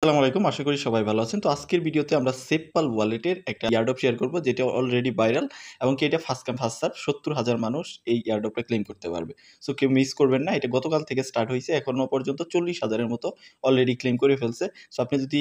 আসসালামু আলাইকুম। আশা করি সবাই ভালো আছেন। তো আজকের ভিডিওতে আমরা SafePal ওয়ালেটের একটা এয়ারড্রপ শেয়ার করব যেটা অলরেডি ভাইরাল এবং কি এটা ফার্স্ট কাম ফার্স্ট সার্ভ ৭০,০০০ মানুষ এই এয়ারড্রপটা ক্লেইম করতে পারবে। সো কেউ মিস করবেন না। এটা গতকাল থেকে স্টার্ট হইছে। এখনো পর্যন্ত ৪০,০০০ এর মতো অলরেডি ক্লেইম করে ফেলছে। সো আপনি যদি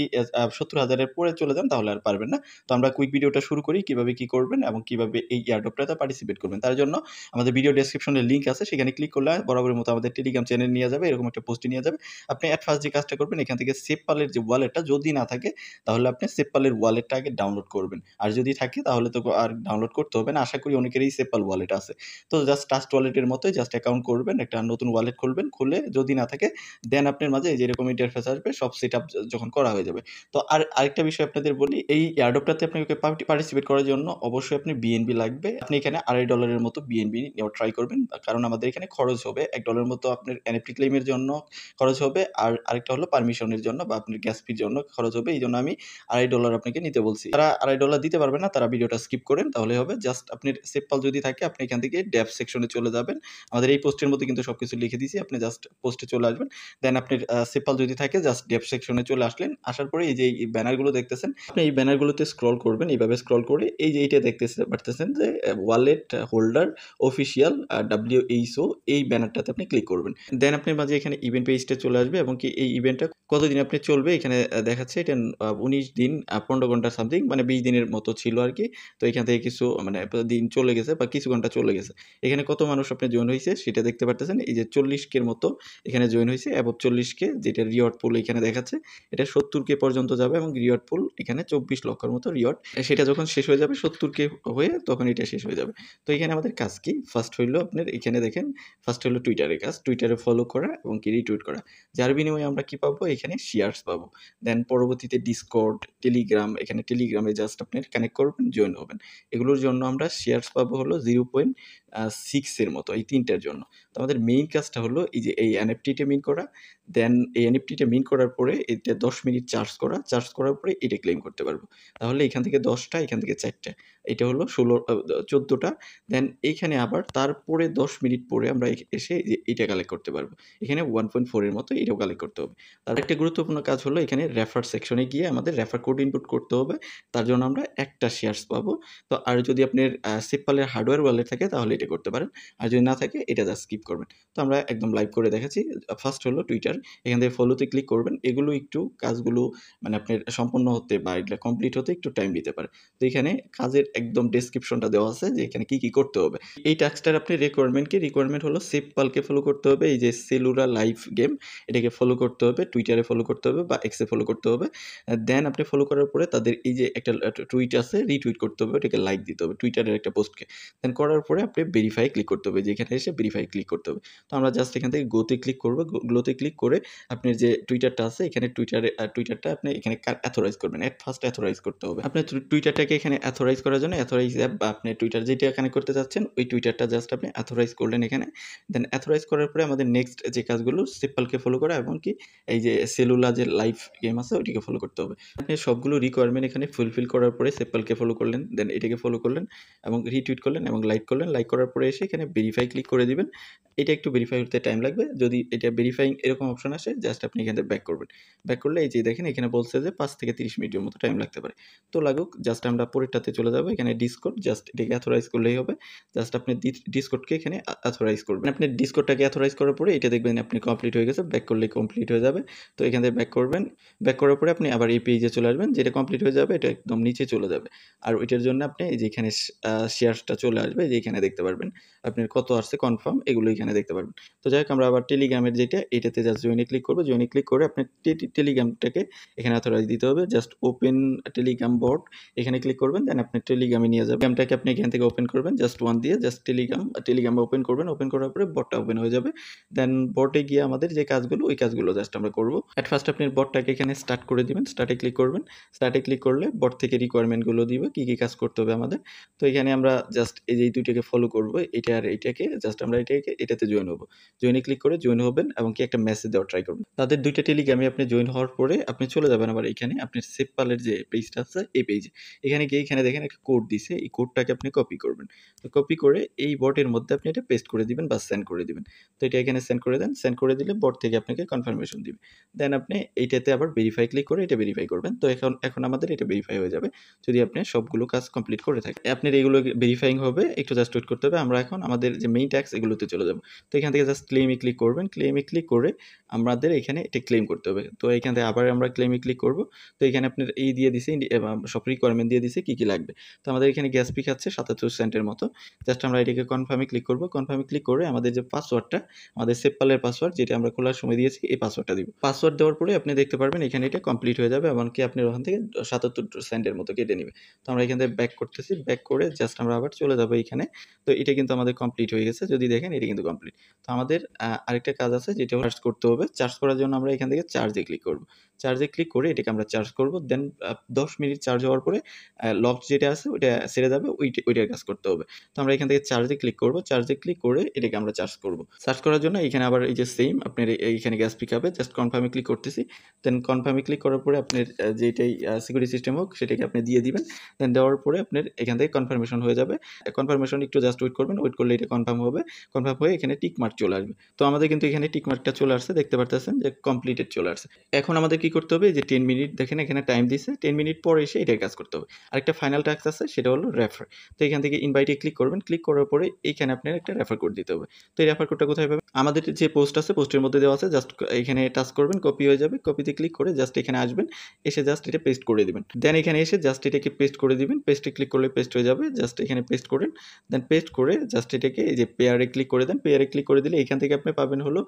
৭০,০০০ এর পরে চলে যান তাহলে আর পারবেন না। তো আমরা কুইক ভিডিওটা শুরু করি কিভাবে কি করবেন এবং কিভাবে এই এয়ারড্রপটাতে পার্টিসিপেট করবেন। তার জন্য আমাদের ভিডিও ডেসক্রিপশনে লিংক আছে। সেখানে ক্লিক করলে বরাবরের মতো আমাদের টেলিগ্রাম চ্যানেল নিয়ে যাবে। এরকম একটা পোস্টে নিয়ে যাবে। আপনি এট ফার্স্ট যে কাজটা করবেন এখান থেকে SafePal এর যে ওয়ালেটটা যদি না থাকে তাহলে আপনি SafePal এর ওয়ালেটটা আগে ডাউনলোড করবেন। আর যদি থাকে তাহলে তো আর ডাউনলোড করতে হবে না। আশা করি অনেকেরই SafePal ওয়ালেট আছে। তো জাস্ট ট্রাস্ট ওয়ালেটের মতোই জাস্ট অ্যাকাউন্ট করবেন, একটা নতুন ওয়ালেট খুলবেন। খুলে যদি না থাকে দেন আপনার মাঝে এই যে এরকম ইন্টারফেস আসবে সব সেটআপ যখন করা হয়ে যাবে। তো আরেকটা বিষয় আপনাদের বলি, এই এয়ারড্রপটাতে আপনাকে পার্টিসিপেট করার জন্য অবশ্যই আপনি BNB লাগবে। আপনি এখানে $2.5 এর মতো BNB নেওয়ার ট্রাই করবেন। কারণ আমাদের এখানে খরচ হবে $1 এর মতো আপনার NFT ক্লেইমের জন্য খরচ হবে। আর আরেকটা হলো পারমিশনের জন্য বা আপনার গ্যাস ফির জন্য খরচ হবে। এইজন্য আমি $2.5 আপনাকে নিতে বলছি। যারা $2.5 দিতে পারবে না তারা ভিডিওটা স্কিপ করেন তাহলে হবে। জাস্ট আপনার SafePal যদি থাকে আপনি এখান থেকে ডেভ সেকশনে চলে যাবেন। আমাদের এই পোস্টের মধ্যে কিন্তু সবকিছু লিখে দিয়েছি। আপনি জাস্ট পোস্টে চলে আসবেন। দেন আপনার SafePal যদি থাকে জাস্ট ডেভ সেকশনে চলে আসলেন। আসার পরে এই যে এই ব্যানারগুলো দেখতেছেন, আপনি এই ব্যানারগুলোতে স্ক্রল করবেন। এইভাবে স্ক্রল করে এই যে এইটা দেখতেছে পারতেছেন যে ওয়ালেট হোল্ডার অফিসিয়াল WHO এই ব্যানারটাতে আপনি ক্লিক করবেন। দেন আপনার মাঝে এখানে ইভেন্ট পেজটা চলে আসবে এবং কি এই ইভেন্টটা কতদিন আপনি চলবে এখানে দেখাচ্ছে। এটা ১৯ দিন ১৫ ঘন্টা সামথিং মানে ২০ দিনের মতো ছিল আরকি। তো এখান থেকে কিছু মানে দিন চলে গেছে বা কিছু ঘন্টা চলে গেছে। এখানে কত মানুষ আপনার জয়েন হইছে সেটা দেখতে পারতেছেন। এই যে ৪০K এর মতো এখানে জয়েন হইছে। অ্যাবভ ৪০K যেটা রিওয়ার্ড পুল এখানে দেখাচ্ছে। এটা ৭০K পর্যন্ত যাবে এবং রিওয়ার্ড পুল এখানে ২৪ লক্ষের মতো রিওয়ার্ড। সেটা যখন শেষ হয়ে যাবে ৭০K হয়ে তখন এটা শেষ হয়ে যাবে। তো এখানে আমাদের কাজ কি? ফার্স্ট হইলো আপনার এখানে দেখেন, ফার্স্ট হলো টুইটারের কাজ। টুইটারে ফলো করা এবং কি রিটুইট করা। যার বিনিময়ে আমরা কি পাবো? এখানে শেয়ারস পাবো। দেন পরবর্তীতে ডিসকর্ড, টেলিগ্রাম, এখানে টেলিগ্রামে জাস্ট আপনি কানেক্ট করবেন, জয়েন হবেন। এগুলোর জন্য আমরা শেয়ারস পাবো হলো 0.6 এর মতো এই ৩ টার জন্য। তো আমাদের মেইন কাজটা হলো এই যে এই NFT টা মিন্ট করা। দেন এই NFT টা মিন্ট করার পরে এটা ১০ মিনিট চার্জ করা। চার্জ করার পরে এটা ক্লেইম করতে পারবো। তাহলে এখান থেকে ১০ টা, এখান থেকে ৪ টা। এটা হলো ১৪ টা। দেন এইখানে আবার তারপরে ১০ মিনিট পরে আমরা এসে এই যে এইটা কালেক্ট করতে পারবো। এখানে 1.4 এর মতো এটাও কালেক্ট করতে হবে। তার একটা গুরুত্বপূর্ণ কাজ হলো এখানে রেফার সেকশনে গিয়ে আমাদের রেফার কোড ইনপুট করতে হবে। তার জন্য আমরা একটা শেয়ারস পাবো। তো আর যদি আপনার SafePal এর হার্ডওয়্যার ওয়ালেট থাকে তাহলে এটা করতে পারেন। আর যদি না থাকে এটা জাস্ট স্কিপ করবেন। তো আমরা একদম লাইভ করে দেখাচ্ছি। ফার্স্ট হলো টুইটার। এখান থেকে ফলোতে ক্লিক করবেন। এগুলো একটু কাজগুলো মানে আপনার সম্পন্ন হতে বা এগুলা কমপ্লিট হতে একটু টাইম দিতে পারে। তো এখানে কাজের একদম ডেসক্রিপশনটা দেওয়া আছে যে এখানে কি করতে হবে। এই টাস্কটার আপনি রিকোয়ারমেন্ট হলো SafePal কে ফলো করতে হবে। এই যে সেলুরা লাইভ গেম এটাকে ফলো করতে হবে, টুইটারে ফলো করতে হবে বা এক্সে ফলো করতে হবে। দেন আপনি ফলো করার পরে তাদের এই যে একটা টুইট আছে, রিটুইট করতে হবে, ওটাকে লাইক দিতে হবে টুইটারের একটা পোস্টকে। দেন করার পরে আপনি ভেরিফাই ক্লিক করতে হবে। যেখানে এসে ভেরিফাই ক্লিক করতে হবে। তো আমরা জাস্ট এখান থেকে গোতে ক্লিক করব। গ্লোতে ক্লিক করে আপনার যে টুইটারটা আছে এখানে টুইটারটা আপনি এখানে অথরাইজ করবেন। এট ফার্স্ট অথরাইজ করতে হবে। আপনার টুইটারটাকে এখানে অথরাইজ করার জন্য অথরাইজ অ্যাপ বা আপনি টুইটার যেটা কানেক্ট করতে চাচ্ছেন ওই টুইটারটা জাস্ট আপনি অথরাইজ করলেন এখানে। দেন অথরাইজ করার পরে আমাদের নেক্সট যে কাজগুলো SafePal কে ফলো করা এবং কি এই যে সেলুলা যে লাইভ গেম আছে ওইটাকে ফলো করতে হবে। আপনি সবগুলো রিকোয়ারমেন্ট এখানে ফুলফিল করার পরে SafePal কে ফলো করলেন, দেন এটাকে ফলো করলেন এবং রিটুইট করলেন এবং লাইক করলেন। লাইক করার পরে এসে এখানে ভেরিফাই ক্লিক করে দিবেন। এটা একটু ভেরিফাই হতে টাইম লাগবে। যদি এটা ভেরিফাইং এরকম অপশন আসে জাস্ট আপনি এখান থেকে ব্যাক করবেন। ব্যাক করলে এই যে দেখেন এখানে বলছে যে ৫ থেকে ৩০ মিনিটের মতো টাইম লাগতে পারে। তো লাগুক, জাস্ট আমরা পরেরটাতে চলে যাব। এখানে ডিসকর্ড জাস্ট এটাকে অথরাইজ করলেই হবে। জাস্ট আপনি ডিসকর্ডকে এখানে অথরাইজ করবেন। আপনি ডিসকর্ডটাকে অথরাইজ করার পরে এটা দেখবেন আপনি কমপ্লিট হয়ে গেছে। ব্যাক করলেই কমপ্লিট হয়ে যাবে। তো এখান থেকে ব্যাক করবেন। ব্যাক করার পরে আপনি আবার এই পেজে চলে আসবেন। যেটা কমপ্লিট হয়ে যাবে এটা একদম নিচে চলে যাবে। আর ওইটার জন্য আপনি এই যে এখানে শেয়ারসটা চলে আসবে, যে এখানে দেখতে পারবেন। আপনার কত আসছে কনফার্ম এগুলো এখানে দেখতে পারবেন। তো যাই হোক আমরা আবার টেলিগ্রামের যেটা এটাতে জাস্ট জয়েনে ক্লিক করব। জয়েনে ক্লিক করে আপনার টেলিগ্রামটাকে এখানে অথরাইজ দিতে হবে। জাস্ট ওপেন টেলিগ্রাম বট এখানে ক্লিক করবেন। দেন আপনি টেলিগ্রামে নিয়ে যাবেন। গেমটাকে আপনি এখান থেকে ওপেন করবেন জাস্ট 1 দিয়ে জাস্ট টেলিগ্রাম ওপেন করবেন। ওপেন করার পরে বটটা ওপেন হয়ে যাবে। দেন বটে গিয়ে আমাদের যে কাজগুলো ওই কাজগুলো জাস্ট আমরা করব। এট ফার্স্ট আপনি বটটাকে এখানে স্টার্ট করে দিবেন। স্টার্টে ক্লিক করবেন। স্টার্টে ক্লিক করলে বট থেকে রিকোয়ারমেন্ট গুলো দিবে কি কি কাজ করতে হবে আমাদের। তো এখানে আমরা জাস্ট এই যে এই দুইটাকে ফলো করব এটা আর এইটাকে জাস্ট আমরা এটাতে জয়েন হব। জয়েনে ক্লিক করে জয়েন হবেন এবং কি একটা মেসেজ দেওয়ার ট্রাই করবেন। তাদের ২ টা টেলিগ্রামে আপনি জয়েন হওয়ার পরে আপনি চলে যাবেন আবার এখানে আপনার সেপপালের যে পেজটা আছে এই পেজে। এখানে গিয়ে এখানে দেখেন একটা কোড দিছে। এই কোডটাকে আপনি কপি করবেন। তো কপি করে এই বটের মধ্যে আপনি এটা পেস্ট করে দিবেন বা সেন্ড করে দিবেন। তো এটা এখানে সেন্ড করে দেন। সেন্ড করে দিলে বট থেকে আপনাকে কনফার্মেশন দিবে। দেন আপনি এইটাতে আবার ভেরিফাই ক্লিক করে এটা ভেরিফাই করবেন। তো এখন আমাদের এটা ভেরিফাই হয়ে যাবে। যদি আপনি সবগুলো কাজ কমপ্লিট করে থাকেন। আপনার এগুলো ভেরিফাইং হবে, একটু জাস্ট ওয়েট করতে হবে। আমরা এখন আমাদের যে মেইন ট্যাক্স এগুলোতে চলে যাব। তো এখান থেকে জাস্ট ক্লেইমে ক্লিক করবেন। ক্লেইমে ক্লিক করে আমাদের এখানে এটা ক্লেইম করতে হবে। তো এখান থেকে আবার আমরা ক্লেইমে ক্লিক করব। তো এখানে আপনার এই দিয়ে দিছে সব রিকোয়ারমেন্ট দিয়ে দিছে কি লাগবে। তো আমাদের এখানে গ্যাস ফি খাচ্ছে ৭৭ সেন্টের মতো। জাস্ট আমরা এটাকে কনফার্মে ক্লিক করব। কনফার্মে ক্লিক করে আমাদের যে পাসওয়ার্ডটা, আমাদের সেপপালের পাসওয়ার্ড যেটা আমরা খোলার সময় দিয়েছি এই পাসওয়ার্ডটা দিব। পাসওয়ার্ড দেওয়ার পরে আপনি দেখতে পারবেন এখানে এটা কমপ্লিট হয়ে যাবে এমনকি আপনার ওখান থেকে ৭৭ সেন্টের মতো কেটে নিবে। তো আমরা এখান থেকে ব্যাক করতেছি। ব্যাক করে জাস্ট আমরা আবার চলে যাব এইখানে। তো এটা কিন্তু আমাদের কমপ্লিট হয়ে গেছে। যদি দেখেন এটা কিন্তু কমপ্লিট। তো আমাদের আরেকটা কাজ আছে যেটা চার্জ করতে হবে। চার্জ করার জন্য আমরা এখান থেকে চার্জে ক্লিক করব। চার্জে ক্লিক করে এটাকে আমরা চার্জ করব। দেন ১০ মিনিট চার্জ হওয়ার পরে লক যেটা আছে ওইটা ছেড়ে যাবে, ওইটার কাজ করতে হবে। তো আমরা এখান থেকে চার্জে ক্লিক করব। চার্জে ক্লিক করে এটাকে আমরা চার্জ করব। চার্জ করার জন্য এখানে আবার এই যে সেইম আপনার এইখানে গ্যাস পিকআপে জাস্ট কনফার্মে ক্লিক করতেছি। দেন কনফার্মে ক্লিক করার পরে আপনার যেটাই সিকিউরিটি সিস্টেম হোক সেটাকে আপনি দিয়ে দিবেন। দেন দেওয়ার পরে আপনার এখান থেকে কনফার্মেশন হয়ে যাবে। কনফার্মেশন একটু জাস্ট ওয়েট করবেন। ওয়েট করলে এটা কনফার্ম হবে। কনফার্ম হয়ে এখানে টিক মার্ক চলে আসবে। তো আমাদের কিন্তু এখানে টিক মার্কটা চলে আসছে। দেখতে পারতেছেন যে কমপ্লিটেড চলে আসছে। এখন আমাদের কি করতে হবে, যে 10 মিনিট দেখেন এখানে টাইম দিছে। 10 মিনিট পর এসে এটার কাজ করতে হবে। আরেকটা ফাইনাল টাস্ক আছে সেটা হলো রেফার। তো এখান থেকে ইনভাইটে ক্লিক করবেন। ক্লিক করার পরে এইখানে আপনার একটা রেফার কোড দিতে হবে। তো এই রেফার কোডটা কোথায় পাবেন? আমাদের যে পোস্ট আছে পোস্টের মধ্যে দেওয়া আছে। জাস্ট এখানে টাচ করবেন, কপি হয়ে যাবে। কপিতে ক্লিক করে জাস্ট এখানে আসবেন। এসে জাস্ট এটা পেস্ট করে দিবেন। দেন এখানে এসে জাস্ট এটাকে পেস্ট করে দিবেন। পেস্টে ক্লিক করলে পেস্ট হয়ে যাবে। জাস্ট এখানে পেস্ট করেন। দেন পেস্ট করে জাস্ট এটাকে এই যে পেয়ারে ক্লিক করে দেন। পেয়ারে ক্লিক করে দিলে এখান থেকে আপনি পাবেন হলো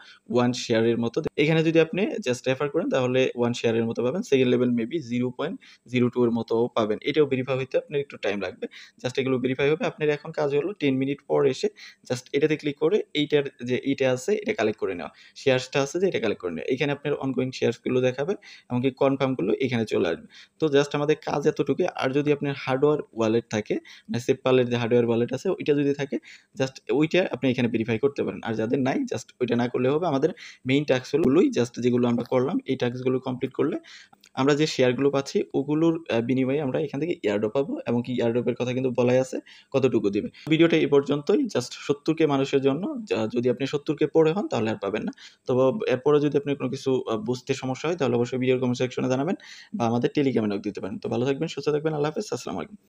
1 শেয়ারের মতো। এখানে যদি আপনি জাস্ট রেফার করেন তাহলে 1 শেয়ারের মতো পাবেন। সেকেন্ড লেভেল মেবি 0.02 এর মতো পাবেন। এটাও ভেরিফাই হইতে আপনার একটু টাইম লাগবে। জাস্ট এগুলো ভেরিফাই হবে। আপনার এখন কাজ হলো 10 মিনিট পর এসে জাস্ট এটাতে ক্লিক করে এইটার যে এইটা আছে এটা কালেক্ট করে নেওয়া। শেয়ারসটা আছে যে এটা কালেক্ট করে নেওয়া। এখানে আপনার অনগোয়িং শেয়ারস গুলো দেখাবে, এমনকি কনফার্ম গুলো এখানে চলে আসবে। তো জাস্ট আমাদের কাজ এতটুকুই। আর যদি আপনার হার্ডওয়্যার ওয়ালেট থাকে, মানে সেপপালের যে হার্ডওয়্যার ওয়ালেট আছে ওইটা যদি থাকে জাস্ট ওইটা আপনি এখানে ভেরিফাই করতে পারেন। আর যাদের নাই জাস্ট ওইটা না করলে হবে। আমাদের মেইন টাস্ক গুলোই জাস্ট যেগুলো আমরা করলাম এই টাস্কগুলো কমপ্লিট করলে আমরা যে শেয়ারগুলো পাচ্ছি ওগুলোর বিনিময়ে আমরা এখান থেকে এয়ারড্রপ পাবো, এবং কি এয়ারড্রপের কথা কিন্তু বলাই আছে কতটুকু দিবে। ভিডিওটা এই পর্যন্তই, জাস্ট ৭০ কে মানুষের জন্য। যদি আপনি ৭০ কে পড়ে হন তাহলে আর পাবেন না। তো এরপরে যদি আপনার কোনো কিছু বুঝতে সমস্যা হয় তাহলে অবশ্যই ভিডিওর কমেন্ট সেকশনে জানাবেন বা আমাদের টেলিগ্রামে নক দিতে পারেন। তো ভালো থাকবেন, সুস্থ থাকবেন। আল্লাহ হাফেজ। আসসালামু আলাইকুম।